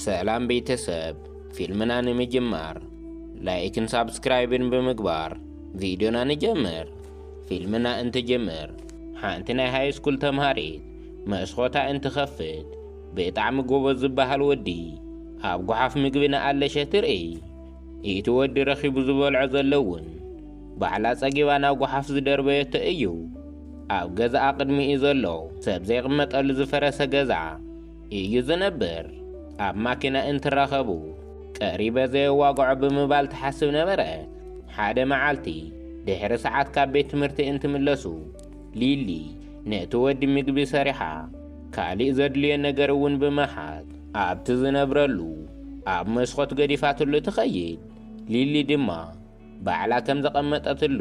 ሰላም ቤተሰብ ፊልምና ንምጅማር ላይክን ሳብስክራይብን ብምግባር ቪዲዮና ንጀምር። ፊልምና እንትጀምር ሓንቲ ናይ ሃይ ስኩል ተምሃሪት መስኮታ እንትኸፍት ብጣዕሚ ጎበዝ ዝበሃል ወዲ ኣብ ጓሓፍ ምግቢ ንኣለሸ ትርኢ። እቲ ወዲ ረኺቡ ዝበልዖ ዘለውን ባዕላ ፀጊባ ናብ ጓሓፍ ዝደርበየቶ እዩ። ኣብ ገዛ ቅድሚኡ ዘሎ ሰብ ዘይቕመጠሉ ዝፈረሰ ገዛ እዩ ዝነብር። ኣብ ማኪና እንትራኸቡ ቀሪበ ዘየዋግዖ ብምባል ትሓስብ ነበረት። ሓደ መዓልቲ ድሕሪ ሰዓት ካብ ቤት ትምህርቲ እንትምለሱ ሊሊ ነቲ ወዲ ምግቢ ሰሪሓ ካሊእ ዘድልዮ ነገር እውን ብምሓዝ ኣብቲ ዝነብረሉ ኣብ መስኮት ገዲፋትሉ ትኸይድ። ሊሊ ድማ ባዕላ ከም ዘቐመጠትሉ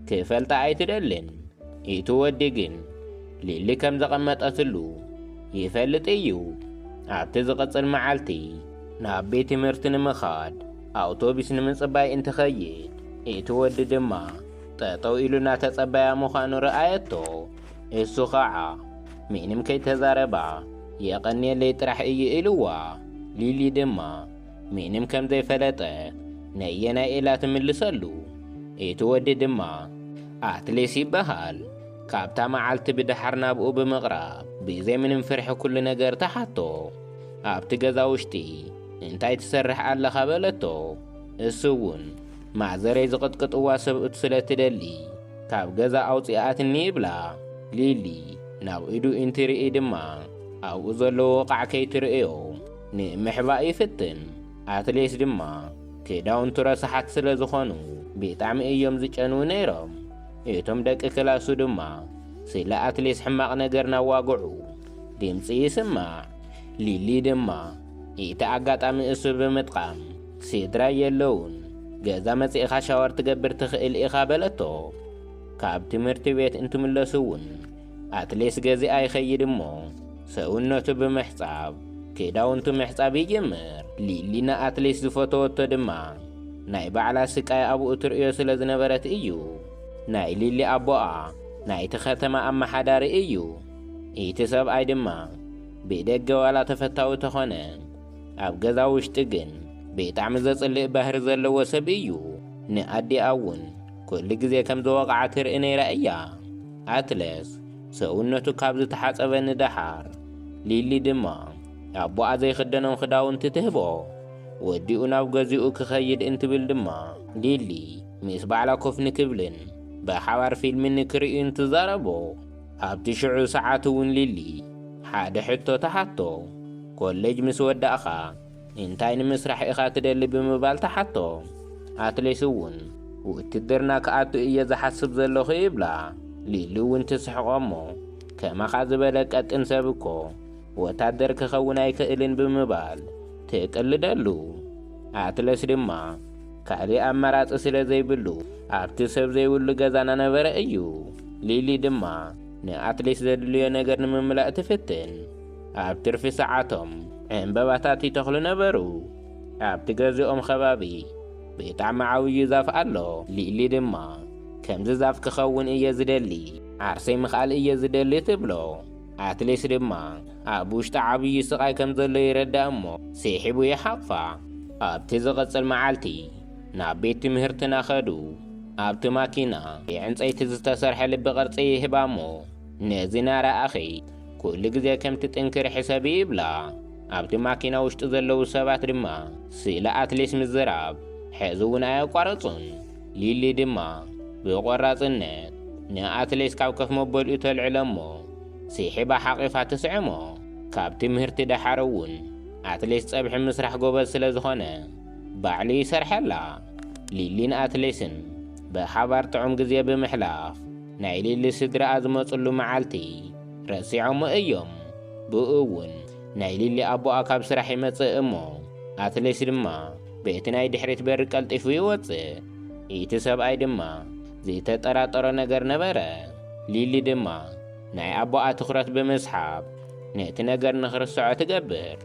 ክፈልጣ ኣይትደልን። እቲ ወዲ ግን ሊሊ ከም ዘቐመጠትሉ ይፈልጥ እዩ። ኣብቲ ዝቕፅል መዓልቲ ናብ ቤት ትምህርቲ ንምኻድ ኣውቶቡስ ንምፅባይ እንትኸይድ እቲ ወዲ ድማ ጠጠው ኢሉ እናተፀበያ ምዃኑ ረኣየቶ። እሱ ኸዓ ምንም ከይተዛረባ የቐንየለይ ጥራሕ እዩ ኢልዋ። ሊሊ ድማ ምንም ከም ዘይፈለጠ ነየናይ ኢላ ትምልሰሉ። እቲ ወዲ ድማ ኣትሌስ ይበሃል። ካብታ መዓልቲ ብድሓር ናብኡ ብምቕራብ ብዘይ ምንም ፍርሒ ኩሉ ነገር ተሓቶ። ኣብቲ ገዛ ውሽጢ እንታይ ትሰርሕ ኣለኻ በለቶ። እሱ እውን ማዕዘረይ ዝቕጥቅጥዋ ሰብኡት ስለ ትደሊ ካብ ገዛ ኣውፂኣትኒ ይብላ። ሊሊ ናብ ኢዱ እንትርኢ ድማ ኣብኡ ዘለዎ ቃዕ ከይትርእዮ ንምሕባእ ይፍትን። ኣትሌስ ድማ ክዳውንቱ ረሳሓት ስለ ዝኾኑ ብጣዕሚ እዮም ዝጨንው ነይሮም። እቶም ደቂ ክላሱ ድማ ስለ ኣትሌስ ሕማቕ ነገር ናዋግዑ ድምፂ ይስማዕ። ሊሊ ድማ እቲ ኣጋጣሚ እሱ ብምጥቃም ስድራ የለውን ገዛ መፂእኻ ሻወር ትገብር ትኽእል ኢኻ በለቶ። ካብ ትምህርቲ ቤት እንትምለሱ እውን ኣትሌስ ገዚኣ ይኸይድ እሞ ሰውነቱ ብምሕፃብ ክዳውንቱ ምሕፃብ ይጅምር። ሊሊ ንኣትሌስ ዝፈተወቶ ድማ ናይ ባዕላ ስቃይ ኣብኡ ትርእዮ ስለ ዝነበረት እዩ። ናይ ሊሊ ኣቦኣ ናይቲ ከተማ ኣመሓዳሪ እዩ። እቲ ሰብኣይ ድማ ብደገ ዋላ ተፈታዊ ተኾነ ኣብ ገዛ ውሽጢ ግን ብጣዕሚ ዘጽልእ ባህሪ ዘለዎ ሰብ እዩ። ንኣዲኣ እውን ኩሉ ግዜ ከም ዘወቕዓ ትርኢ ነይራ እያ። ኣትሌስ ሰውነቱ ካብ ዝተሓፀበ ንደሓር ሊሊ ድማ ኣቦኣ ዘይኽደኖም ክዳውንቲ ትህቦ። ወዲኡ ናብ ገዚኡ ክኸይድ እንትብል ድማ ሊሊ ምስ ባዕላ ኮፍ ንክብልን ብሓባር ፊልሚ ንክርእዩ እንትዛረቦ ኣብቲ ሽዑ ሰዓት እውን ሊሊ ሓደ ሕቶ ተሓቶ። ኮሌጅ ምስ ወዳእኻ እንታይ ንምስራሕ ኢኻ ትደሊ ብምባል ተሓቶ። ኣትሌስ እውን ውትድርና ክኣቱ እየ ዝሓስብ ዘለኹ ይብላ። ሊሊ እውን ትስሕቆ እሞ ከማኻ ዝበለ ቀጥን ሰብ እኮ ወታደር ክኸውን ኣይክእልን ብምባል ትቕልደሉ። ኣትሌስ ድማ ካሊእ ኣማራፂ ስለ ዘይብሉ ኣብቲ ሰብ ዘይብሉ ገዛና ነበረ እዩ። ሊሊ ድማ ንኣትሌስ ዘድልዮ ነገር ንምምላእ ትፍትን። ኣብ ትርፊ ሰዓቶም ዕምበባታት ይተኽሉ ነበሩ። ኣብቲ ገዚኦም ከባቢ ብጣዕሚ ዓብዪ ዛፍ ኣሎ። ሊሊ ድማ ከምዚ ዛፍ ክኸውን እየ ዝደሊ ዓርሰይ ምኽኣል እየ ዝደሊ ትብሎ። ኣትሌስ ድማ ኣብ ውሽጢ ዓብዪ ስቓይ ከም ዘሎ ይረዳእ እሞ ስሒቡ ይሓቕፋ። ኣብቲ ዝቕፅል መዓልቲ ናብ ቤት ትምህርቲ ናኸዱ። ኣብቲ ማኪና ብዕንፀይቲ ዝተሰርሐ ልቢ ቅርፂ ይህባ እሞ ነዚ ናረኣኺ ኩሉ ግዜ ከምቲ ጥንክር ሕሰብ ይብላ። ኣብቲ ማኪና ውሽጢ ዘለዉ ሰባት ድማ ስእሊ ኣትሌስ ምዝራብ ሕዚ እውን ኣየቋረፁን። ሊሊ ድማ ብቆራፅነት ንኣትሌስ ካብ ከፍ መበልኡ ተልዕሎ እሞ ስሒባ ሓቒፋ ትስዕሞ። ካብ ትምህርቲ ደሓር እውን ኣትሌስ ፀብሒ ምስራሕ ጎበዝ ስለ ዝኾነ ባዕሉ ይሰርሐላ። ሊሊን ኣትሌስን ብሓባር ጥዑም ግዜ ብምሕላፍ ናይ ሊሊ ስድራኣ ዝመፅሉ መዓልቲ ረሲዖሞ እዮም። ብኡ እውን ናይ ሊሊ ኣቦኣ ካብ ስራሕ ይመፅእ እሞ ኣትሌስ ድማ በቲ ናይ ድሕሪት በሪ ቀልጢፉ ይወፅእ። እቲ ሰብኣይ ድማ ዘይተጠራጠሮ ነገር ነበረ። ሊሊ ድማ ናይ ኣቦኣ ትኹረት ብምስሓብ ነቲ ነገር ንኽርስዖ ትገብር።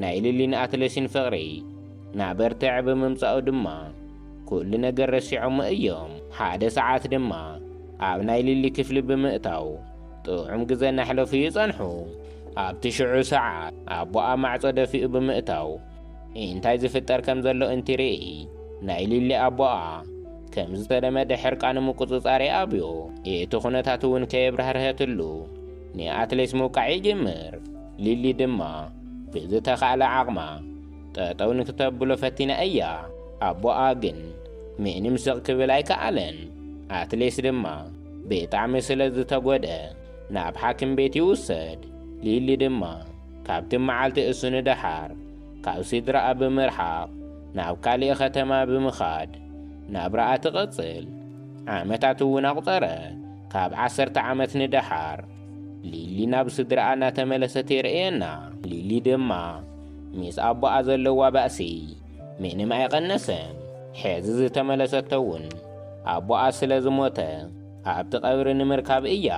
ናይ ሊሊ ንኣትሌስን ፍቕሪ ናበርትዕ ብምምፃኡ ድማ ኩሉ ነገር ረሲዖሞ እዮም። ሓደ ሰዓት ድማ ኣብ ናይ ሊሊ ክፍሊ ብምእታው ጥዑም ግዜ እናሕለፉ ይጸንሑ። ኣብቲ ሽዑ ሰዓት ኣቦኣ ማዕጾ ደፊኡ ብምእታው እንታይ ዝፍጠር ከም ዘሎ እንትርኢ ናይ ሊሊ ኣቦኣ ከም ዝተለመደ ሕርቃኑ ምቁፅጻር ኣብዮ እቲ ኩነታት እውን ከየብርህርህትሉ ንኣትሌስ ምውቃዕ ይጅምር። ሊሊ ድማ ብዝተኻእለ ዓቕማ ጠጠው ንክተብሎ ፈቲና እያ። ኣቦኣ ግን ምንም ስቕ ክብል ኣይከኣለን። ኣትሌስ ድማ ብጣዕሚ ስለ ዝተጎድአ ናብ ሓኪም ቤት ይውሰድ። ሊሊ ድማ ካብቲ መዓልቲ እሱ ንደሓር ካብ ስድራኣ ብምርሓቕ ናብ ካሊእ ከተማ ብምኻድ ናብራኣ ትቕጽል። ዓመታት እውን ኣቝፀረት። ካብ 10 ዓመት ንደሓር ሊሊ ናብ ስድራኣ እናተመለሰት የርእየና። ሊሊ ድማ ምስ ኣቦኣ ዘለዋ ባእሲ ምንም ኣይቐነሰን። ሕዚ ዝተመለሰቶ እውን ኣቦኣ ስለ ዝሞተ ኣብቲ ቀብሪ ንምርካብ እያ።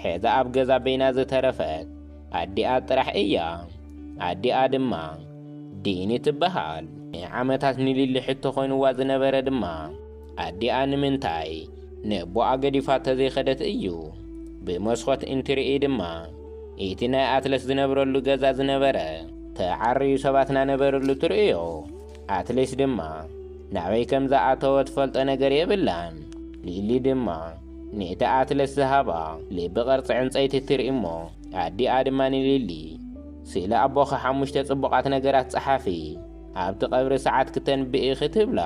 ሕዚ ኣብ ገዛ በይና ዝተረፈት ኣዲኣ ጥራሕ እያ። ኣዲኣ ድማ ዲኒ ትበሃል። ዓመታት ንሊሊ ሕቶ ኮይኑዋ ዝነበረ ድማ ኣዲኣ ንምንታይ ንቦኣ ገዲፋቶ ዘይኸደት እዩ። ብመስኮት እንትርኢ ድማ እቲ ናይ ኣትለስ ዝነብረሉ ገዛ ዝነበረ ተዓርዩ ሰባት ናነበረሉ ትርእዮ። ኣትሌስ ድማ ናበይ ከም ዝኣተወ ትፈልጦ ነገር የብላን። ሊሊ ድማ ነቲ ኣትለስ ዝሃባ ልቢ ቅርፂ ዕንፀይቲ ትርኢ እሞ ኣዲኣ ድማ ንሊሊ ስእሊ ኣቦኻ 5 ጽቡቓት ነገራት ጸሓፊ ኣብቲ ቀብሪ ሰዓት ክተንብኢ ክትብላ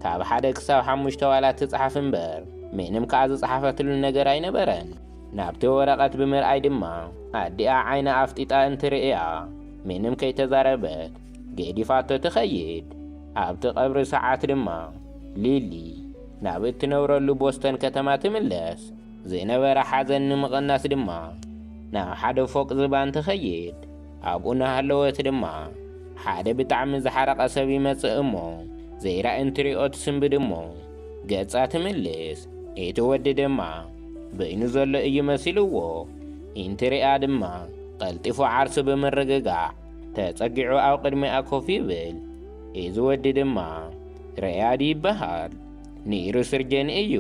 ካብ 1 ክሳብ 5 ዋላ ትጽሓፍ እምበር ምንም ከዓ ዝጸሓፈትሉ ነገር ኣይነበረን። ናብቲ ወረቐት ብምርኣይ ድማ ኣዲኣ ዓይና ኣፍጢጣ እንትርእያ ምንም ከይተዛረበት ገዲፋቶ ትኸይድ። ኣብቲ ቀብሪ ሰዓት ድማ ሊሊ ናብ እትነብረሉ ቦስተን ከተማ ትምለስ። ዝነበረ ሓዘን ንምቕናስ ድማ ናብ ሓደ ፎቅ ዝባን ትኸይድ። ኣብኡ እናሃለወት ድማ ሓደ ብጣዕሚ ዝሓረቐ ሰብ ይመጽእ እሞ ዘይራእ እንትሪኦ ትስንብድ እሞ ገጻ ትምልስ። እቲ ወዲ ድማ በይኑ ዘሎ እዩ መሲልዎ። እንትሪኣ ድማ ቀልጢፉ ዓርሱ ብምርግጋዕ ተጸጊዑ ኣብ ቅድሚኣ ኮፍ ይብል። እዚ ወዲ ድማ ረያድ ይበሃል። ነይሩ ስርጀን እዩ።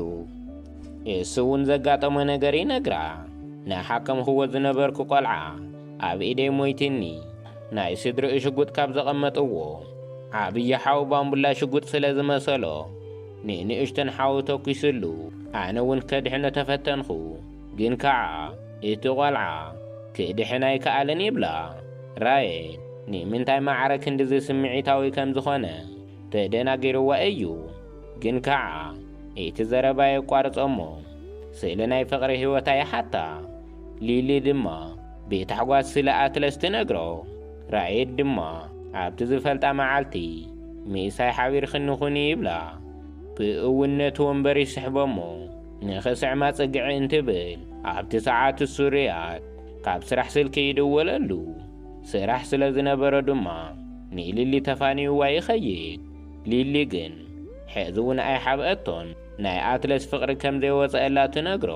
እሱ እውን ዘጋጠመ ነገር ይነግራ። ናሓከምኽዎ ዝነበርኩ ቆልዓ ኣብ ኢደይ ሞይትኒ ናይ ስድሪኡ ሽጉጥ ካብ ዘቐመጥዎ ዓብዪ ሓዊ ባምቡላ ሽጉጥ ስለ ዝመሰሎ ንንእሽተን ሓዊ ተኪስሉ ኣነ እውን ከድሕነ ተፈተንኹ። ግን ከዓ እቲ ቆልዓ ክድሕን ኣይከኣለን ይብላ። ራየድ ንምንታይ ማዕረ ክንዲ ስምዒታዊ ከም ዝኾነ ተደናጊርዋ እዩ። ግን ከዓ እቲ ዘረባ የቋርጾሞ ስእሊ ናይ ፍቕሪ ህይወታ ይሓታ። ሊሊ ድማ ቤታሕጓስ ስለ ኣትለስ ትነግሮ። ራየድ ድማ ኣብቲ ዝፈልጣ መዓልቲ ሚእሳይ ሓቢርኽንኹኒ ይብላ። ብእውነቱ ወንበር ይስሕቦሞ ንኽስዕማ ጽግዒ እንትብል ኣብቲ ሰዓት እሱ ርያድ ካብ ስራሕ ስልኪ ይድወለሉ። ስራሕ ስለ ዝነበረ ድማ ንሊሊ ተፋኒውዋ ይኸይድ። ሊሊ ግን ሕዚ እውን ኣይሓብአቶን። ናይ ኣትለስ ፍቕሪ ከም ዘይወፅአላ ትነግሮ።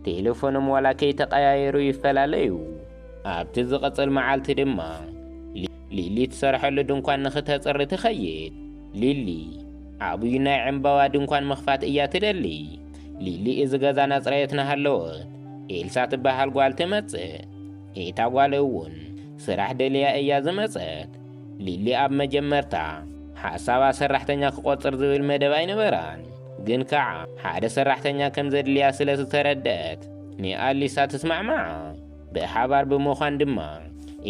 ቴሌፎንም ዋላ ከይተቀያየሩ ይፈላለዩ። ኣብቲ ዝቕጽል መዓልቲ ድማ ሊሊ ትሰርሐሉ ድንኳን ንኽተጽሪ ትኸይድ። ሊሊ ዓብዪ ናይ ዕምባባ ድንኳን ምኽፋት እያ ትደሊ። ሊሊ እዚ ገዛ ናጽረየት ናሃለወት ኤልሳ ትበሃል ጓል ትመጽእ። እታ ጓል እውን ስራሕ ደልያ እያ ዝመጸት። ሊሊ ኣብ መጀመርታ ሓሳባ ሰራሕተኛ ክቆጽር ዝብል መደብ ኣይነበራን። ግን ከዓ ሓደ ሰራሕተኛ ከም ዘድልያ ስለ ዝተረድአት ንኣሊሳ ትስማዕማዓ። ብሓባር ብምዃን ድማ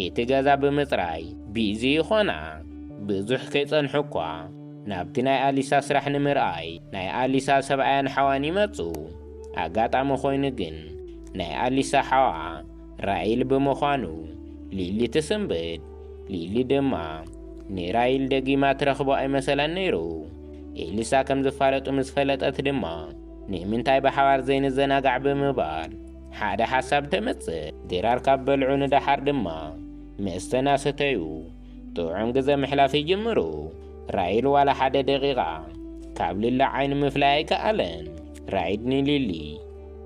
እቲ ገዛ ብምጽራይ ቢዚ ይኾና። ብዙሕ ከይጸንሑ እኳ ናብቲ ናይ ኣሊሳ ስራሕ ንምርኣይ ናይ ኣሊሳ ሰብኣያን ሓዋን ይመጹ። ኣጋጣሚ ኮይኑ ግን ናይ ኣሊሳ ሓዋ ራይል ብምዃኑ ሊሊ ትስንብድ። ሊሊ ድማ ንራይል ደጊማ ትረኽቦ ኣይመሰላን ነይሩ። ኤሊሳ ከም ዝፋለጡ ምስ ፈለጠት ድማ ንምንታይ ብሓባር ዘይንዘናጋዕ ብምባል ሓደ ሓሳብ ተመጽእ። ድራር ካብ በልዑ ንዳሓር ድማ መስተና ሰተዩ ጥዑም ግዜ ምሕላፍ ይጅምሩ። ራይል ዋላ ሓደ ደቂቓ ካብ ሊላ ዓይኒ ምፍላይ ኣይከኣለን። ራይድ ንሊሊ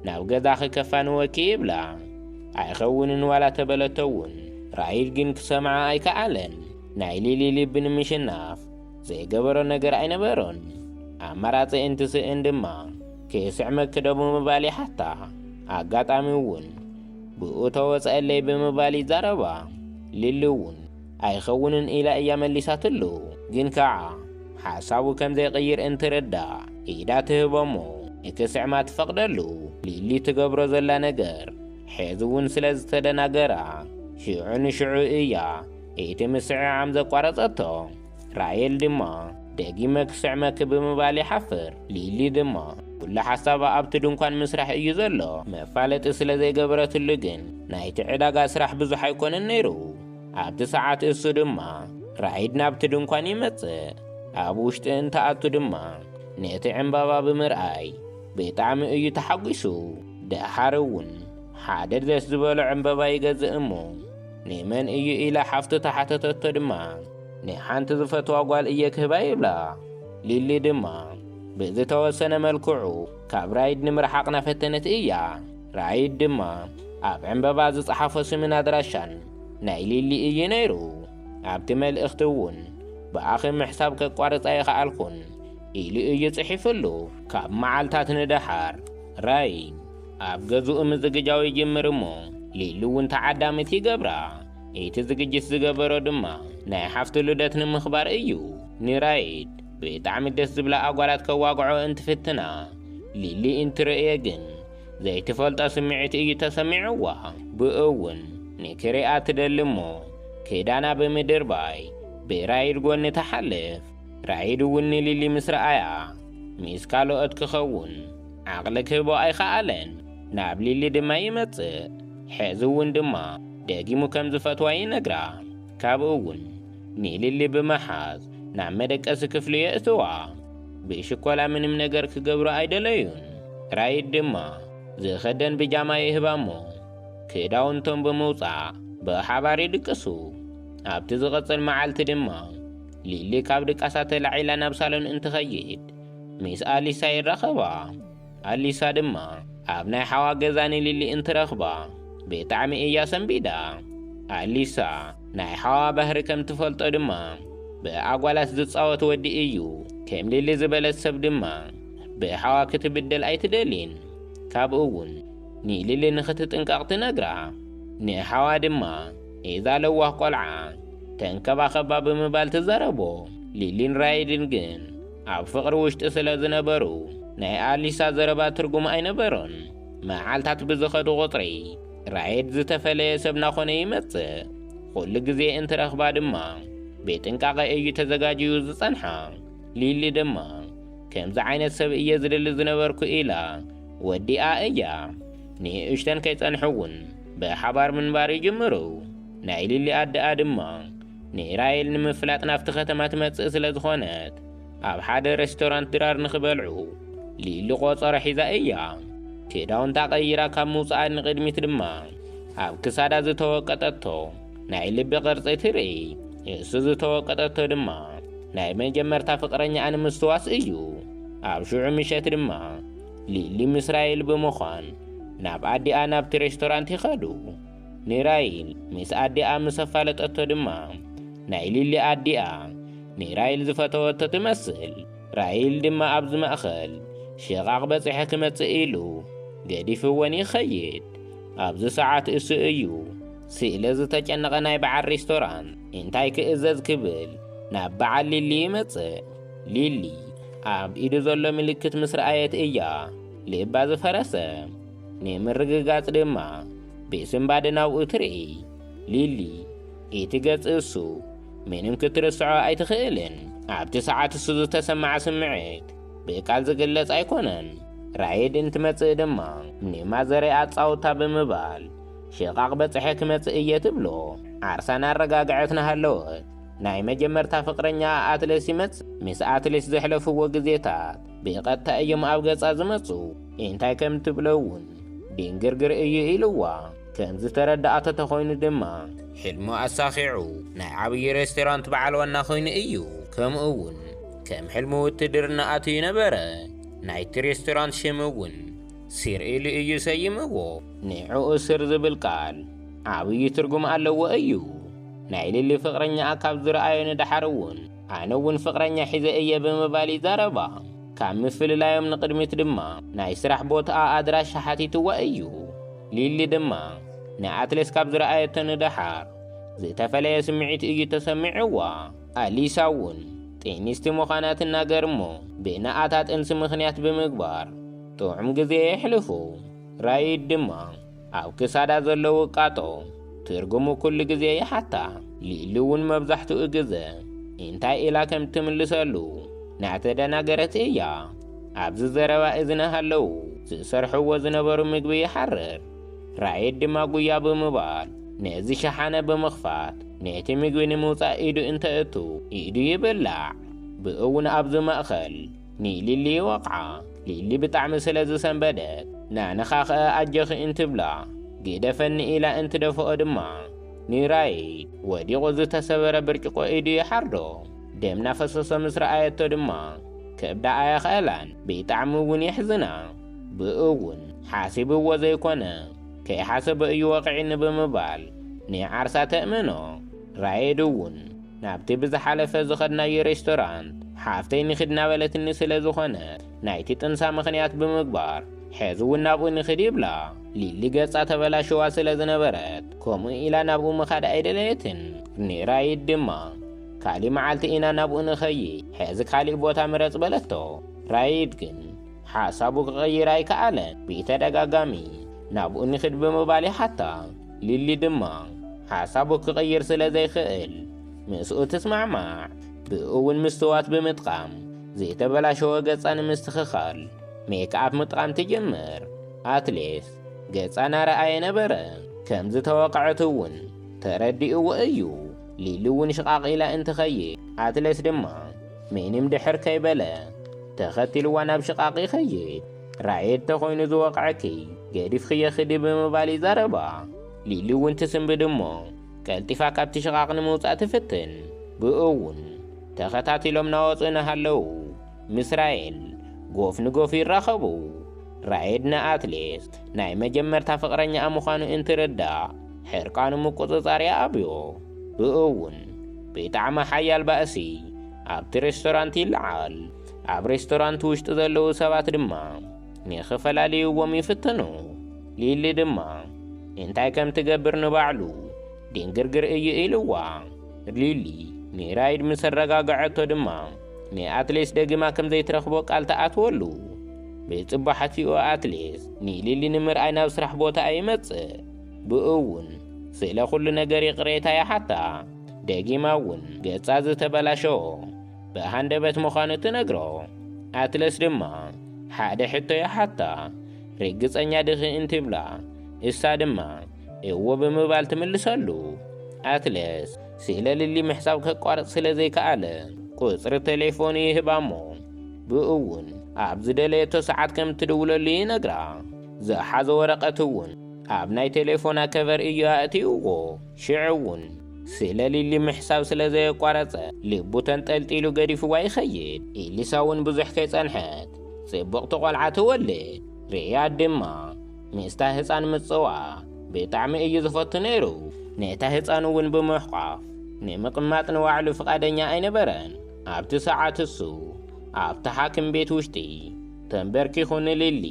ናብ ገዛ ክከፋንወኪ ይብላ። ኣይኸውንን ዋላ ተበለቶ እውን ራይድ ግን ክሰምዓ ኣይከኣለን። ናይ ሊሊ ልቢ ንምሽናፍ ዘይገበሮ ነገር ኣይነበሮን። ኣማራፂ እንትስእን ድማ ክስዕመ ክደቡ ምባል ይሓታ። ኣጋጣሚ እውን ብኡተወፅአለይ ብምባል ይዛረባ ሊሊ እውን ኣይኸውንን ኢላ እያ መሊሳትሉ ግን ከዓ ሓሳቡ ከም ዘይቕይር እንትርዳእ ኢዳ ትህቦሞ ንክስዕማ ትፈቕደሉ ሊሊ ትገብሮ ዘላ ነገር ሕዚ እውን ስለ ዝተደናገራ ሽዑ ንሽዑ እያ እቲ ምስዕዓም ዘቋረጸቶ ራሔል ድማ ደጊመ ክስዕመክ ብምባል ይሓፍር ሊሊ ድማ ኩሉ ሓሳባ ኣብቲ ድንኳን ምስራሕ እዩ ዘሎ መፋለጢ ስለ ዘይገበረትሉ ግን ናይቲ ዕዳጋ ስራሕ ብዙሕ ኣይኮነን ነይሩ ኣብቲ ሰዓት እሱ ድማ ራሒድ ናብቲ ድንኳን ይመጽእ ኣብ ውሽጢ እንተኣቱ ድማ ነቲ ዕምባባ ብምርኣይ ብጣዕሚ እዩ ተሓጒሱ ደሓር እውን ሓደ ደስ ዝበሎ ዕምባባ ይገዝእ እሞ ንመን እዩ ኢላ ሓፍቱ ተሓተተቶ ድማ ንሓንቲ ዝፈትዋ ጓል እየ ክህባ ይብላ ሊሊ ድማ ብዝተወሰነ መልክዑ ካብ ራይድ ንምርሓቕ ናፈተነት እያ ራይድ ድማ ኣብ ዕምባባ ዝፀሓፎ ስምን ኣድራሻን ናይ ሊሊ እዩ ነይሩ ኣብቲ መልእኽቲ እውን ብኣኺ ምሕሳብ ከቋርፃ ይኸኣልኩን ኢሉ እዩ ጽሒፍሉ ካብ መዓልታት ንደሓር ራይድ ኣብ ገዝኡ ምዝግጃው ይጅምር እሞ ሊሊ እውን ተዓዳሚት ይገብራ እቲ ዝግጅት ዝገበሮ ድማ ናይ ሓፍቱ ልደት ንምኽባር እዩ ንራይድ ብጣዕሚ ደስ ዝብላ ኣጓላት ከዋግዖ እንትፍትና ሊሊ እንትርእየ ግን ዘይትፈልጦ ስምዒት እዩ ተሰሚዕዋ ብእውን ንክሪኣ ትደሊ እሞ ክዳና ብምድርባይ ብራይድ ጎኒ ተሓልፍ ራይድ እውን ንሊሊ ምስ ረኣያ ሚስ ካልኦት ክኸውን ዓቕሊ ክህቦ ኣይከኣለን ናብ ሊሊ ድማ ይመጽእ ሕዚ እውን ድማ ደጊሙ ከም ዝፈትዋ ይነግራ ካብኡ እውን ንሊሊ ብምሓዝ ናብ መደቀሲ ክፍሊ የእትዋ ብሽኮላ ምንም ነገር ክገብሩ ኣይደለዩን ራይድ ድማ ዝኸደን ብጃማ ይህባ እሞ ክዳውንቶም ብምውፃእ ብሓባር ይድቅሱ ኣብቲ ዝቐፅል መዓልቲ ድማ ሊሊ ካብ ድቃሳ ተላዒላ ናብ ሳሎን እንትኸይድ ሚስ ኣሊሳ ይረኸባ ኣሊሳ ድማ ኣብ ናይ ሓዋ ገዛ ንሊሊ እንትረኽባ ብጣዕሚ እያ ሰንቢዳ ኣሊሳ ናይ ሓዋ ባህሪ ከም ትፈልጦ ድማ ብኣጓላት ዝፃወት ወዲ እዩ ከም ሊሊ ዝበለት ሰብ ድማ ብሓዋ ክትብደል ኣይትደሊን ካብኡ እውን ንሊሊ ንኽትጥንቀቕ ትነግራ ንሓዋ ድማ ኢዛ ለዋህ ቆልዓ ተንከባኸባ ብምባል ትዘረቦ ሊሊን ራይድን ግን ኣብ ፍቕሪ ውሽጢ ስለ ዝነበሩ ናይ ኣሊሳ ዘረባ ትርጉም ኣይነበሮን መዓልታት ብዝኸዱ ቁፅሪ ራይድ ዝተፈለየ ሰብ ናኾነ ይመጽእ ኩሉ ግዜ እንትረኽባ ድማ ብጥንቃቐ እዩ ተዘጋጅዩ ዝጸንሓ ሊሊ ድማ ከምዚ ዓይነት ሰብ እየ ዝደሊ ዝነበርኩ ኢላ ወዲኣ እያ ንእሽተን ከይጸንሑ ብሓባር ምንባር ይጅምሩ ናይ ሊሊ ኣደኣ ድማ ንራሔል ንምፍላጥ ናብቲ ከተማ ትመጽእ ስለ ዝኾነት ኣብ ሓደ ሬስቶራንት ድራር ንኽበልዑ ሊሊ ቆፀሮ ሒዛ እያ ክዳውንታ ቀይራ ካብ ምውፃኣ ንቕድሚት ድማ ኣብ ክሳዳ ዝተወቀጠቶ ናይ ልቢ ቅርፂ ትርኢ እሱ ዝተወቀጠቶ ድማ ናይ መጀመርታ ፍቕረኛ ንምስትዋስ እዩ ኣብ ሽዑ ምሸት ድማ ሊሊ ምስ ራሔል ብምዃን ናብ ኣዲኣ ናብቲ ሬስቶራንት ይኸዱ ንራሔል ምስ ኣዲኣ ምስ ኣፋለጠቶ ድማ ናይ ሊሊ ኣዲኣ ንራሔል ዝፈተወቶ ትመስል ራሔል ድማ ኣብዚ ማእኸል ሽቓቕ በፂሐ ክመጽእ ኢሉ ገዲፍዎን ይኸይድ ኣብዚ ሰዓት እሱ እዩ ስእለ ዝተጨነቐ ናይ በዓል ሬስቶራንት እንታይ ክእዘዝ ክብል ናብ በዓል ሊሊ ይመጽእ ሊሊ ኣብ ኢዱ ዘሎ ምልክት ምስ ረኣየት እያ ልባ ዝፈረሰ ንምርግጋጽ ድማ ብስምባድ ናብኡ ትርኢ ሊሊ እቲ ገጽ እሱ ምንም ክትርስዖ ኣይትኽእልን ኣብቲ ሰዓት እሱ ዝተሰማዐ ስምዒት ብቃል ዝግለጽ ኣይኮነን ራሔድ እንትመጽእ ድማ ንማዘረይ ኣጻውታ ብምባል ሽቓቕ በጽሐ ክመጽእ እየ ትብሎ ዓርሳን ኣረጋግዐትና ሃለወት ናይ መጀመርታ ፍቕረኛ ኣትሌስ ይመጽእ ምስ ኣትሌስ ዘሕለፍዎ ግዜታት ብቐጥታ እዮም ኣብ ገጻ ዝመጹ እንታይ ከም ትብሎ እውን ድንግርግር እዩ ኢልዋ ከም ዝተረዳእቶ ተኾይኑ ድማ ሕልሙ ኣሳኺዑ ናይ ዓብዪ ሬስቶራንት በዓል ዋና ኮይኑ እዩ ከምኡ እውን ከም ሕልሙ ውትድርና ኣትዩ ነበረ ናይቲ ሬስቶራንት ሽም እውን ሲር ኢሉ እዩ ሰይምዎ ንዕኡ ስር ዝብል ቃል ዓብዪ ትርጉም ኣለዎ እዩ ናይ ሊሊ ፍቕረኛ ካብ ዝረኣዮ ንድሓር እውን ኣነ እውን ፍቕረኛ ሒዘ እየ ብምባል ይዛረባ ካብ ምፍልላዮም ንቕድሚት ድማ ናይ ስራሕ ቦታኣ ኣድራሻ ሓቲትዋ እዩ ሊሊ ድማ ንኣትሌስ ካብ ዝረኣየቶ ንድሓር ዝተፈለየ ስምዒት እዩ ተሰሚዕዋ። ኣሊሳ እውን ጤኒስቲ ምዃና ትናገር እሞ ብንኣታት እንሲ ምኽንያት ብምግባር ጥዑም ግዜ የሕልፉ። ራይድ ድማ ኣብ ክሳዳ ዘሎ ውቃጦ ትርጉሙ ኩሉ ግዜ ይሓታ። ሊሊ እውን መብዛሕትኡ ግዜ እንታይ ኢላ ከም ትምልሰሉ ናተደናገረት እያ። ኣብዚ ዘረባ እዝነ ሃለው ዝሰርሕዎ ዝነበሩ ምግቢ ይሓርር። ራይድ ድማ ጉያ ብምባል ነዚ ሸሓነ ብምኽፋት ነቲ ምግቢ ንምውፃእ ኢዱ እንተእቱ ኢዱ ይብላዕ። ብእውን ኣብዚ ማእኸል ንሊሊ ይወቕዓ። ሊሊ ብጣዕሚ ስለ ዝሰንበደት ናነኻኸ ኣጀኺ እንትብላ ግደፈኒ ኢላ እንትደፍኦ ድማ ንራይድ ወዲቑ ዝተሰበረ ብርጭቆ ኢዱ ይሓርዶ። ደም ናፈሰሶ ምስ ረኣየቶ ድማ ከብዳ ኣየኽእላን ብጣዕሚ እውን የሕዝና። ብእውን ሓሲብዎ ዘይኮነ ከይሓሰበ እዩ ወቂዕኒ ብምባል ንዓርሳ ተእምኖ። ራይድ እውን ናብቲ ብዝሓለፈ ዝኸድናዮ ሬስቶራንት ሓፍተይ ንኽድና በለትኒ ስለ ዝኾነት ናይቲ ጥንሳ ምኽንያት ብምግባር ሕዚ እውን ናብኡ ንኽድ ይብላ። ሊሊ ገጻ ተበላሽዋ ስለ ዝነበረት ከምኡ ኢላ ናብኡ ምኻድ ኣይደለየትን። ንራይድ ድማ ካሊእ መዓልቲ ኢና ናብኡ ንኸይድ ሕዚ ካሊእ ቦታ ምረጽ በለቶ። ራይድ ግን ሓሳቡ ክቐይር ኣይከኣለን። ብተደጋጋሚ ናብኡ ንኽድ ብምባል ይሓታ። ሊሊ ድማ ሓሳቡ ክቐይር ስለ ዘይኽእል ምስኡ ትስማዕማዕ። ብእውን ምስትዋት ብምጥቃም ዘይተበላሸወ ገጻ ንምስትኽኻል ሜክኣፕ ምጥቃም ትጀምር። ኣትሌስ ገጻ ናረኣየ ነበረ ከም ዝተወቅዐት እውን ተረዲእዎ እዩ። ሊሊ እውን ሽቓቕ ኢላ እንትኸይድ ኣትሌስ ድማ ምንም ድሕር ከይበለ ተኸቲልዋ ናብ ሽቓቕ ይኸይድ። ራይድ ተኾይኑ ዝወቅዐኪ ገዲፍኺ የኽዲ ብምባል ይዛረባ። ሊሊ እውን ትስንብድ እሞ ቀልጢፋ ካብቲ ሽቓቕ ንምውፃእ ትፍትን። ብእውን ተኸታቲሎም ናወፁና ሃለው ምስ ራይል ጎፍ ንጎፍ ይራኸቡ። ራይድ ንኣትሌስ ናይ መጀመርታ ፍቕረኛ ምዃኑ እንትርዳእ ሕርቃኑ ምቁፅጻር ይኣብዮ። ብእውን ብጣዕሚ ሓያል ባእሲ ኣብቲ ሬስቶራንት ይለዓል። ኣብ ሬስቶራንት ውሽጢ ዘለዉ ሰባት ድማ ንኽፈላልይዎም ይፍትኑ። ሊሊ ድማ እንታይ ከም ትገብር ንባዕሉ ድንግርግር እዩ ኢልዋ። ሊሊ ንራይድ ምስ ኣረጋግዐቶ ድማ ንኣትሌስ ደጊማ ከም ዘይትረኽቦ ቃል ተኣትወሉ። ብጽቡቕ ሓቲኡ ኣትሌስ ንሊሊ ንምርኣይ ናብ ስራሕ ቦታ ኣይመጽእ። ብእውን ስለ ኩሉ ነገር ይቕሬታ ይሓታ። ደጊማ እውን ገጻ ዝተበላሸዎ ብሃንደበት ምዃኑ ትነግሮ። ኣትሌስ ድማ ሓደ ሕቶ ይሓታ። ርግጸኛ ድኺ እንትብላ እሳ ድማ እዎ ብምባል ትምልሰሉ። ኣትሌስ ስለ ሊሊ ምሕሳብ ከቋርጽ ስለ ዘይከኣለ ቁጽሪ ቴሌፎን ይህባ እሞ ብእውን ኣብ ዝደለየቶ ሰዓት ከም ትድውለሉ ይነግራ። ዝሓዘ ወረቐት እውን ኣብ ናይ ቴሌፎና ከቨር እዩ ኣእትይዎ። ሽዑ እውን ስለ ሊሊ ምሕሳብ ስለ ዘየቋረጸ ልቡ ተንጠልጢሉ ገዲፍዋ ይኸይድ። ኤሊሳ እውን ብዙሕ ከይጸንሐት ጽቡቕቲ ቆልዓ ትወልድ። ርያድ ድማ ምስታ ህፃን ምጽዋዕ ብጣዕሚ እዩ ዝፈቱ ነይሩ። ነታ ህፃን እውን ብምሕቋፍ ንምቕማጥ ንባዕሉ ፍቓደኛ ኣይነበረን። ኣብቲ ሰዓት እሱ ኣብቲ ሓኪም ቤት ውሽጢ ተንበርኪኹ ንሊሊ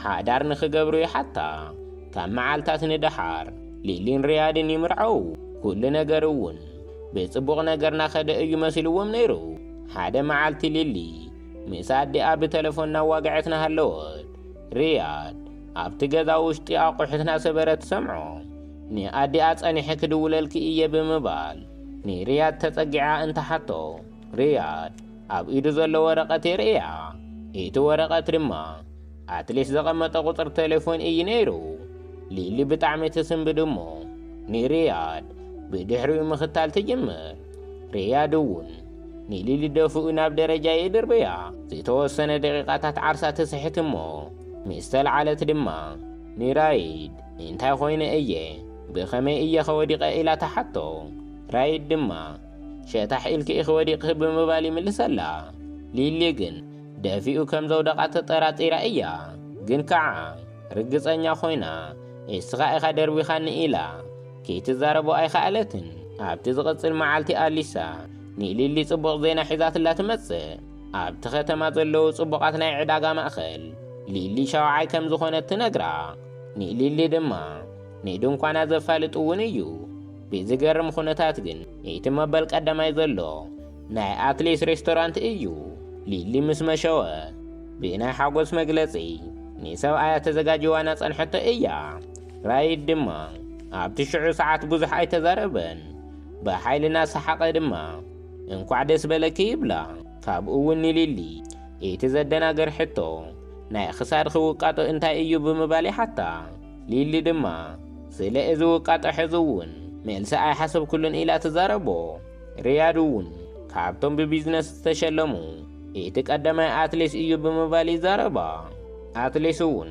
ሓዳር ንኽገብሩ ይሓታ። ካብ መዓልታት ንድሓር ሊሊን ርያድን ይምርዐው። ኩሉ ነገር እውን ብጽቡቕ ነገር ናኸደ እዩ መሲልዎም ነይሩ። ሓደ መዓልቲ ሊሊ ምስ ኣዲኣ ብቴሌፎን ናዋግዐትና ሃለወት። ርያድ ኣብቲ ገዛ ውሽጢ ኣቑሑትና ሰበረት ሰምዖ። ንኣዲኣ ጸኒሐ ክድውለልኪ እየ ብምባል ንርያድ ተጸጊዓ እንተሓቶ ርያድ ኣብ ኢዱ ዘሎ ወረቐት የርእያ። እቲ ወረቐት ድማ ኣትሌስ ዘቐመጠ ቁፅሪ ቴሌፎን እዩ ነይሩ። ሊሊ ብጣዕሚ ትስንብድ እሞ ንርያድ ብድሕሪኡ ምኽታል ትጅምር። ርያድ እውን ንሊሊ ደፍኡ ናብ ደረጃ ይድርብያ። ዝተወሰነ ደቂቓታት ዓርሳ ትስሕት እሞ ምስ ተለዓለት ድማ ንራይድ እንታይ ኾይነ እየ ብኸመይ እየ ኸወዲቐ ኢላ ተሓቶ። ራይድ ድማ ሸታሕ ኢልኪ ኢኺ ወዲቕህ ብምባል ይምልሰላ። ሊሊ ግን ደፊኡ ከም ዘውደቓ ተጠራጢራ እያ። ግን ከዓ ርግጸኛ ኾይና እስኻ ኢኻ ደርቢኻኒ ኢላ ከይትዛረቦ ኣይከኣለትን። ኣብቲ ዝቕጽል መዓልቲ ኣሊሳ ንሊሊ ጽቡቕ ዜና ሒዛትላ ትመጽእ። ኣብቲ ከተማ ዘለዉ ጽቡቓት ናይ ዕዳጋ ማእኸል ሊሊ ሻውዓይ ከም ዝኾነት ትነግራ። ንሊሊ ድማ ንድንኳና ዘፋልጥ እውን እዩ። ብዝገርም ኩነታት ግን እቲ መበል ቀዳማይ ዘሎ ናይ ኣትሌስ ሬስቶራንት እዩ። ሊሊ ምስ መሸወ ብናይ ሓጎስ መግለጺ ንሰብኣያ ተዘጋጅዋና ጸንሐቶ እያ። ራይድ ድማ ኣብቲ 10 ሰዓት ብዙሕ ኣይተዛረበን። ብሓይልና ሰሓቐ ድማ እንኳዕ ደስ በለኪ ይብላ። ካብኡ እውን ንሊሊ እቲ ዘደናገር ሕቶ ናይ ክሳድ ክውቃጦ እንታይ እዩ ብምባል ሓታ። ሊሊ ድማ ስለ እዚ ውቃጦ ሕዚ እውን መልሲ ኣይሓሰብኩሉን ኢላ ትዛረቦ። ርያድ እውን ካብቶም ብቢዝነስ ዝተሸለሙ እቲ ቀዳማይ ኣትሌስ እዩ ብምባል ይዛረባ። ኣትሌስ እውን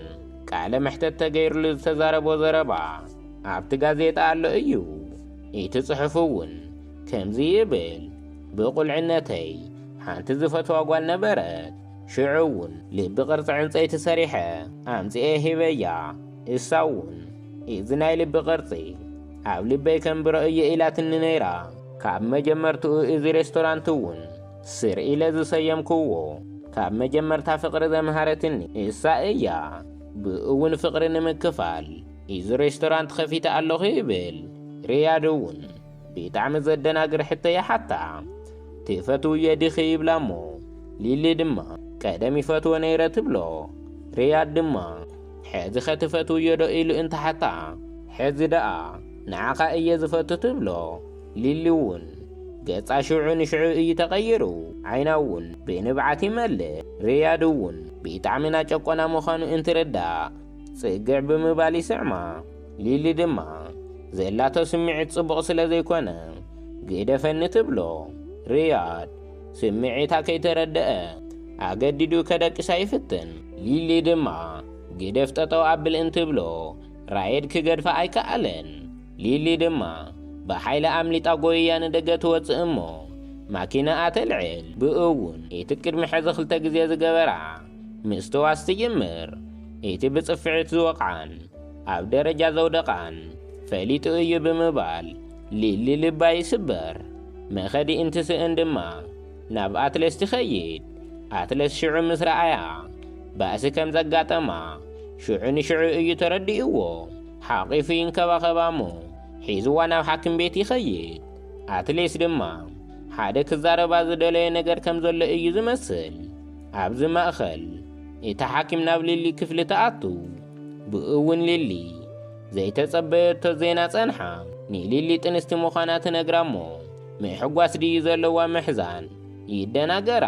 ቃለ መሕተት ተገይሩሉ ዝተዛረቦ ዘረባ ኣብቲ ጋዜጣ ኣሎ እዩ። እቲ ጽሑፍ እውን ከምዚ ይብል፣ ብቁልዕነተይ ሓንቲ ዝፈትዋ ጓል ነበረት። ሽዑ እውን ልቢ ቅርፂ ዕንፀይቲ ሰሪሐ ኣምፂአ ሂበያ። እሳ እውን እዚ ናይ ልቢ ቅርፂ ኣብ ልበይ ከንብሮ እየ ኢላትኒ ነይራ። ካብ መጀመርትኡ እዚ ሬስቶራንት እውን ስር ኢለ ዝሰየምክዎ ካብ መጀመርታ ፍቕሪ ዘምሃረትኒ እሳ እያ። ብእውን ፍቕሪ ንምክፋል እዚ ሬስቶራንት ከፊተ ኣለኹ ይብል። ርያድ እውን ብጣዕሚ ዘደናግር ሕቶ ይሓታ። ትፈትውዮ ዲኺ ይብላ እሞ ሊሊ ድማ ቀደም ይፈትዎ ነይረ ትብሎ። ርያድ ድማ ሕዚ ኸትፈትውዮ ዶ ኢሉ እንተሓታ ሕዚ ደኣ ንዓኻ እየ ዝፈቱ ትብሎ። ሊሊ እውን ገጻ ሽዑ ንሽዑ እዩ ተቐይሩ። ዓይና እውን ብንብዓት ይመልእ። ርያድ እውን ብጣዕሚ ናጨቆና ምዃኑ እንትርዳእ ጽግዕ ብምባል ይስዕማ። ሊሊ ድማ ዘላቶ ስምዒት ጽቡቕ ስለ ዘይኮነ ግደፈኒ ትብሎ። ርያድ ስምዒታ ከይተረድአ ኣገዲዱ ከደቂሳ ይፍትን። ሊሊ ድማ ግደፍ ጠጠው ኣብል እንትብሎ ራይድ ክገድፋ ኣይከኣለን። ሊሊ ድማ ብሓይሊ ኣምሊጣ ጎይያ ንደገ ትወፅእ እሞ ማኪናኣ ተልዕል። ብእውን እቲ ቅድሚ ሕዚ 2 ግዜ ዝገበራ ምስትዋስ ትጅምር። እቲ ብጽፍዒት ዝወቕዓን ኣብ ደረጃ ዘውደቓን ፈሊጡ እዩ ብምባል ሊሊ ልባ ይስበር። መኸዲ እንትስእን ድማ ናብ ኣትሌስ ትኸይድ። ኣትሌስ ሽዑ ምስ ረኣያ ባእሲ ከም ዘጋጠማ ሽዑ ንሽዑ እዩ ተረዲእዎ። ሓቒፉ ይንከባኸባ እሞ ሒዝዋ ናብ ሓኪም ቤት ይኸይድ። ኣትሌስ ድማ ሓደ ክዛረባ ዝደለየ ነገር ከም ዘሎ እዩ ዝመስል። ኣብዚ ማእኸል እቲ ሓኪም ናብ ሊሊ ክፍሊ ተኣቱ። ብእውን ሊሊ ዘይተጸበየቶ ዜና ጸንሓ። ንሊሊ ጥንስቲ ምዃና ትነግራ እሞ ምሕጓስ ድዩ ዘለዋ ምሕዛን ይደናገራ።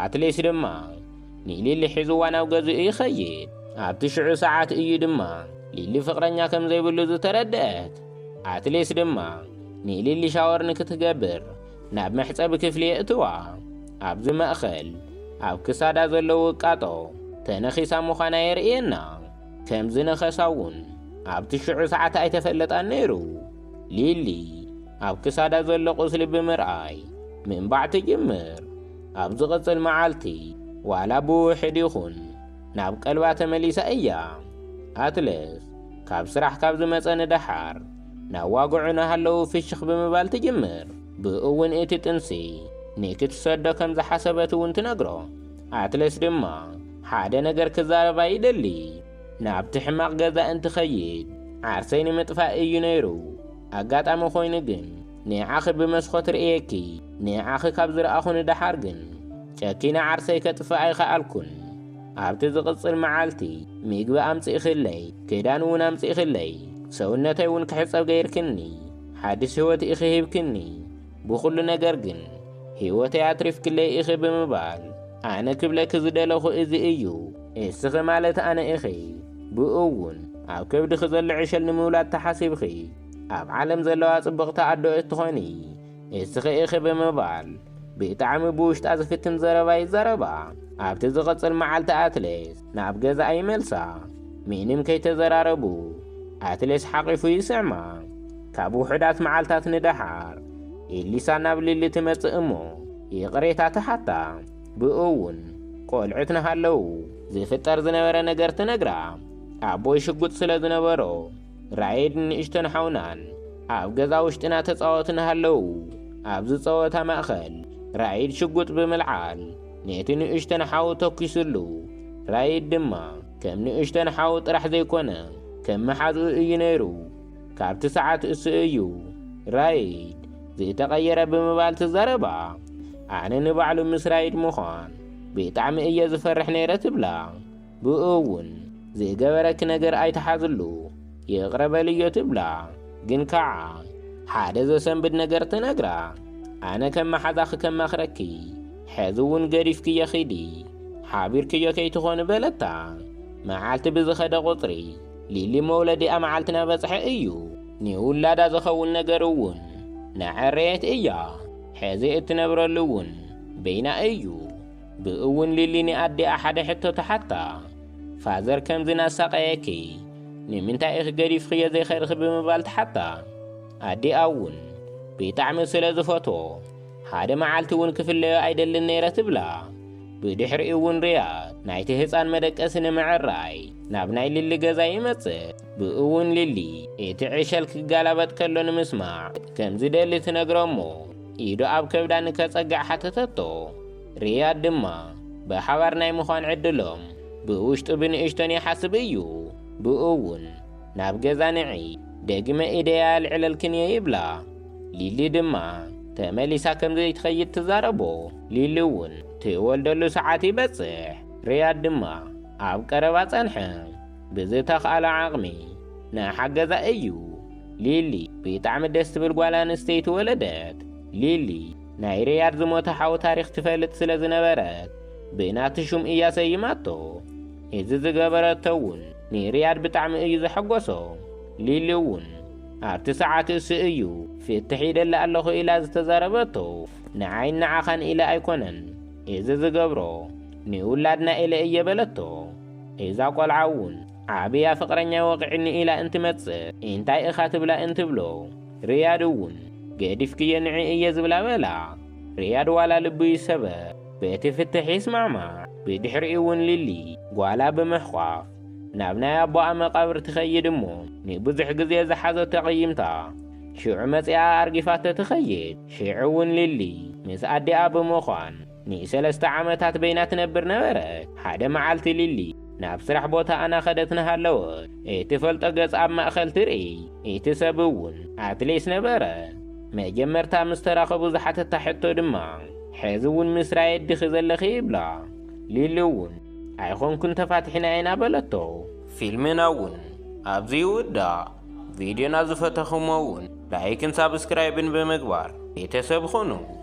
ኣትሌስ ድማ ንሊሊ ሒዝዋ ናብ ገዝኡ ይኸይድ። ኣብቲ 10 ሰዓት እዩ ድማ ሊሊ ፍቕረኛ ከም ዘይብሉ ዝተረድአት። ኣትሌስ ድማ ንሊሊ ሻወር ንክትገብር ናብ መሕፀቢ ክፍሊ የእትዋ። ኣብዚ ማእኸል ኣብ ክሳዳ ዘለዎ ውቃጦ ተነኺሳ ምዃና የርእየና። ከምዚ ነኸሳ እውን ኣብቲ 10 ሰዓት ኣይተፈለጣን ነይሩ። ሊሊ ኣብ ክሳዳ ዘሎ ቁስሊ ብምርኣይ ምንባዕ ትጅምር። ኣብ ዝቕጽል መዓልቲ ዋላ ብውሕድ ይኹን ናብ ቀልባ ተመሊሳ እያ። ኣትሌስ ካብ ስራሕ ካብ ዝመፀ ንደሓር ናብ ዋግዑ ናሃለዉ ፍሽኽ ብምባል ትጅምር። ብእውን እቲ ጥንሲ ንክትሰዶ ከም ዝሓሰበት እውን ትነግሮ። ኣትሌስ ድማ ሓደ ነገር ክዛረባ ይደሊ። ናብቲ ሕማቕ ገዛ እንትኸይድ ዓርሰይ ንምጥፋእ እዩ ነይሩ። ኣጋጣሚ ኮይኑ ግን ንዓኺ ብመስኮት ርእየኪ። ንዓኺ ካብ ዝረኣኹ ንደሓር ግን ጨኪና ዓርሰይ ከጥፍእ ኣይከኣልኩን። ኣብቲ ዝቕጽል መዓልቲ ምግቢ ኣምፂእኽለይ፣ ክዳን እውን ኣምፂእኽለይ፣ ሰውነተይ እውን ክሕፀብ ገይርክኒ፣ ሓድሽ ህይወት ኢኺ ሂብክኒ። ብኹሉ ነገር ግን ህይወተይ ኣትሪፍክለይ ኢኺ ብምባል ኣነ ክብለኪ ዝደለኹ እዚ እዩ። እስኺ ማለት ኣነ ኢኺ። ብእውን ኣብ ከብድኺ ዘሎ ዕሸል ንምውላድ ተሓሲብኺ ኣብ ዓለም ዘለዋ ጽብቕቲ ኣዶ እትኾኒ እስኺ ኢኺ ብምባል ብጣዕሚ ብውሽጣ ዝፍትን ዘረባ ይዘረባ። ኣብቲ ዝቕጽል መዓልቲ ኣትሌስ ናብ ገዛ ኣይመልሳ። ምንም ከይተዘራረቡ ኣትሌስ ሓቒፉ ይስዕማ። ካብ ውሕዳት መዓልታት ንደሓር ኤሊሳ ናብ ሊሊ ትመጽእ እሞ ይቕሬታ ትሓታ። ብእውን ቆልዑት ንሃለዉ ዝፍጠር ዝነበረ ነገር ትነግራ። ኣቦይ ሽጉጥ ስለ ዝነበሮ ራይድ ንእሽተን ሓውናን ኣብ ገዛ ውሽጥና ተፃወቱ ንሃለዉ። ኣብዚ ፀወታ ማእኸል ራይድ ሽጉጥ ብምልዓል ነቲ ንእሽተን ሓው ተኪሱሉ። ራይድ ድማ ከም ንእሽተን ሓው ጥራሕ ዘይኮነ كم حظو ينيرو كابت ساعات اسيو رايد زي تغير بمبال تزربا أنا نبعلو مسرايد مخان بيطعم إيا زفرح نيرة تبلا بقوون زي قبرك نقر أي تحازلو يغرب ليو تبلا جن كعا حادة زو سنبد نقر تنقرا أنا كم حذاخ كم أخركي حذوون قريف كي يخيدي حابير كي يكي تخون بلتا معالت بزخد غطري للي مولدي أمعالتنا بصح إيو نيول لادا زخول نقروون نعريت إيا حزي اتنبر اللون بين أيو بقون للي نأدي أحد حتو تحتا فازر كم زنا ساقيكي نمنتا إخ قريف خيا زي خير بمبالت حتى أدي أون بيطعم سلازفوتو هذا معالتون كفل أيدل النيرة تبلا بدحر إيون رياض نايته هسان مدك أسن مع الرأي نابناي للي قزاي متصر بقون للي إتعشالك قالبت كلون مسمع كم زي اللي تنقرمو إيدو أب كبدان كتسقع حتى تطو رياض دما بحوار ناي مخان عدلهم بوشت بن إشتاني حسب إيو بقون ناب قزانعي دقم إيديال على الكنية يبلا للي دما تمالي ساكم زي تخيط تزاربو للون تولدلو ساعاتي بصح رياض دما أب قربات أنحم بزيتاخ على عقمي نحقز أيو ليلي بيطعم الدست بالقوالان استيت ولدت ليلي ناي رياض زموت حاو تاريخ تفلت سلازنبرات بيناتشم إيا سيماتو إذا زقبرت تون ني رياض بطعم إيزا حقوسو ليلون أرت ساعات السئيو في التحيد اللي ألخو إلا زتزاربتو نعين نعاخان إلا أيكونن إذا زقبرو ني ولادنا إلا إيا بلتو إذا قول عون عابيا فقرنيا وقعني إلا أنت متصر إنتاي إخاتب لا أنت بلو رياضون قادف كي نعي إيا زبلا بلا رياض ولا لبي سبب بيتي فتح يسمع مع بيدحر إيون للي قوالا بمخواف نابنا أبو مقابر تخيد مو نبزح قزي زحازو تقيمتا شعو مسيا أرقفات تخيد شعون للي مسأدي أبو مخوان ني سلسة عامتات بينات نبر نبرك حدا معالتي للي نابسرح بوتا أنا خدتنا هاللوت اتفلت أقص أب مأخل ترئي اتسابون أتليس نبرك ما جمرتا مستراخبو زحات تحتو دمان حيزون مسرايد دخزل خيبلا ليلون أيخون كنت فاتحين عينا بلتو فيلمناون أبزي ودا فيديو نازفتخمون لايكن سابسكرايبن بمقبار يتسابخونو